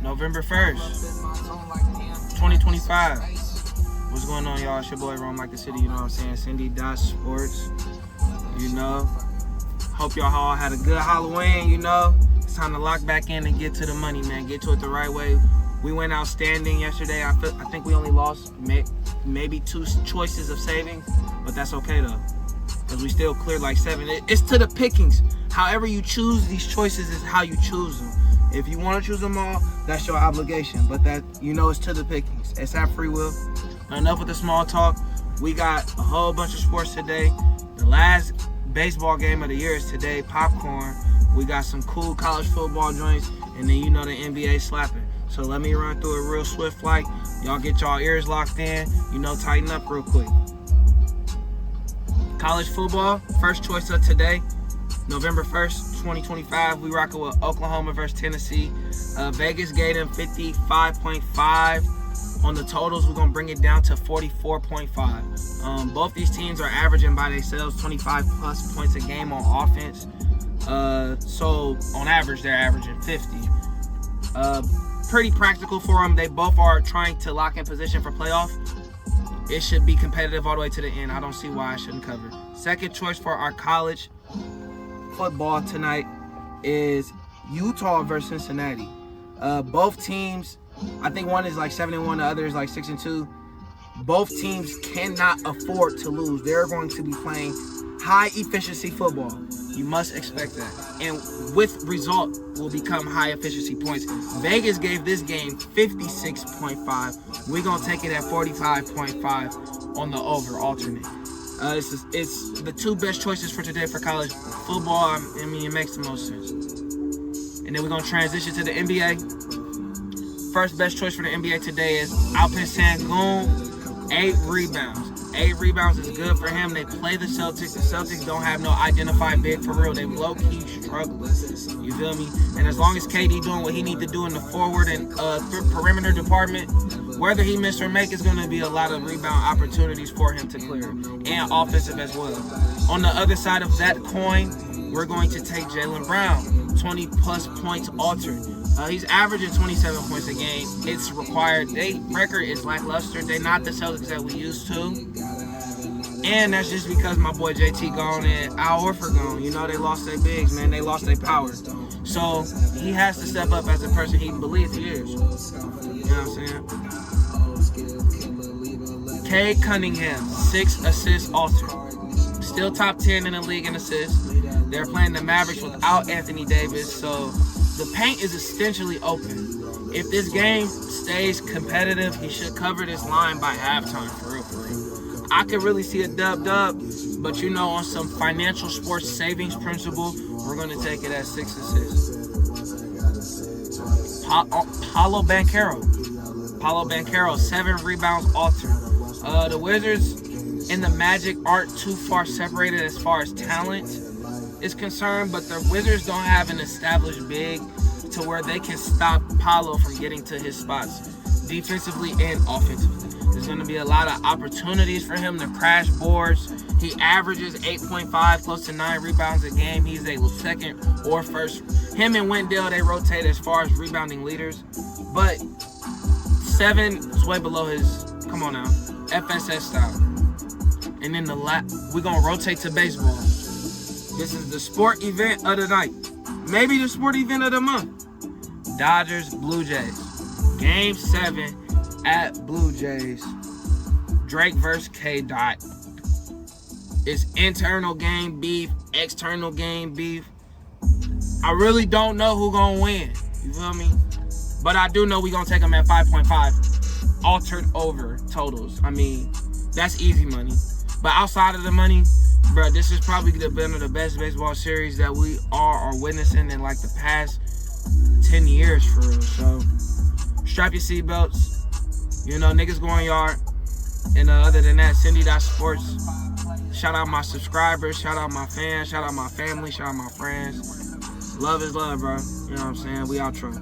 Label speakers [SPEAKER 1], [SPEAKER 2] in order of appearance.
[SPEAKER 1] November 1st, 2025. What's going on, y'all? It's your boy, Rome like the city, you know what I'm saying? SYNDI'Sports, you know. Hope y'all all had a good Halloween, you know. It's time to lock back in and get to the money, man. Get to it the right way. We went outstanding yesterday. I think we only lost maybe 2 choices of savings, but that's okay, though, because we still cleared like 7. It's to the pickings. However you choose these choices is how you choose them. If you want to choose them all, that's your obligation. But that, you know, it's to the pickings. It's at free will. Enough with the small talk. We got a whole bunch of sports today. The last baseball game of the year is today. Popcorn. We got some cool college football joints. And then you know the NBA slapping. So let me run through it real swift like. Y'all get y'all ears locked in. You know, tighten up real quick. College football. First choice of today. November 1st, 2025, we rocking with Oklahoma versus Tennessee. Vegas gave them 55.5 on the totals. We're going to bring it down to 44.5. Both these teams are averaging by themselves 25 plus points a game on offense. So on average, they're averaging 50. Pretty practical for them. They both are trying to lock in position for playoff. It should be competitive all the way to the end. I don't see why I shouldn't cover. Second choice for our college football tonight is Utah versus Cincinnati. Both teams, I think one is like 7-1, the other is like 6-2. Both teams cannot afford to lose. They're going to be playing high efficiency football. You must expect that. And with result will become high efficiency points. Vegas gave this game 56.5. We're going to take it at 45.5 on the over alternate. It's the 2 best choices for today for college football. I mean, it makes the most sense. And then we're going to transition to the NBA. First best choice for the NBA today is Alpin Sengun, 8 rebounds. 8 rebounds is good for him. They play the Celtics. The Celtics don't have no identified big for real. They low-key struggle. You feel me? And as long as KD doing what he need to do in the forward and perimeter department, whether he miss or make, is going to be a lot of rebound opportunities for him to clear, and offensive as well. On the other side of that coin, we're going to take Jaylen Brown, 20-plus points altered. He's averaging 27 points a game. It's required. Their record is lackluster. They're not the Celtics that we used to. And that's just because my boy JT gone and Al Horford gone. You know, they lost their bigs, man. They lost their power. So he has to step up as a person he believes he is. You know what I'm saying? Cade Cunningham, 6 assists altered. Still top 10 in the league in assists. They're playing the Mavericks without Anthony Davis, so the paint is essentially open. If this game stays competitive, he should cover this line by halftime, for real. I could really see a dub, but you know, on some financial sports savings principle, we're going to take it at 6 assists. Paolo Banchero, 7 rebounds altered. The Wizards and the Magic aren't too far separated as far as talent is concerned, but the Wizards don't have an established big to where they can stop Paolo from getting to his spots defensively and offensively. There's going to be a lot of opportunities for him to crash boards. He averages 8.5, close to 9 rebounds a game. He's a second or first. Him and Wendell, they rotate as far as rebounding leaders, but 7 is way below his, come on now, FSS style. And then we're going to rotate to baseball. This is the sport event of the night. Maybe the sport event of the month. Dodgers, Blue Jays. Game 7 at Blue Jays. Drake versus K-Dot. It's internal game beef, external game beef. I really don't know who's going to win. You feel me? But I do know we're going to take them at 5.5. Altered over totals. I mean, that's easy money. But outside of the money, bro, this is probably one of the best baseball series that we are witnessing in like the past 10 years, for real. So strap your seatbelts. You know, niggas going yard. And other than that, SYNDI'Sports. Shout out my subscribers. Shout out my fans. Shout out my family. Shout out my friends. Love is love, bro. You know what I'm saying? We outro.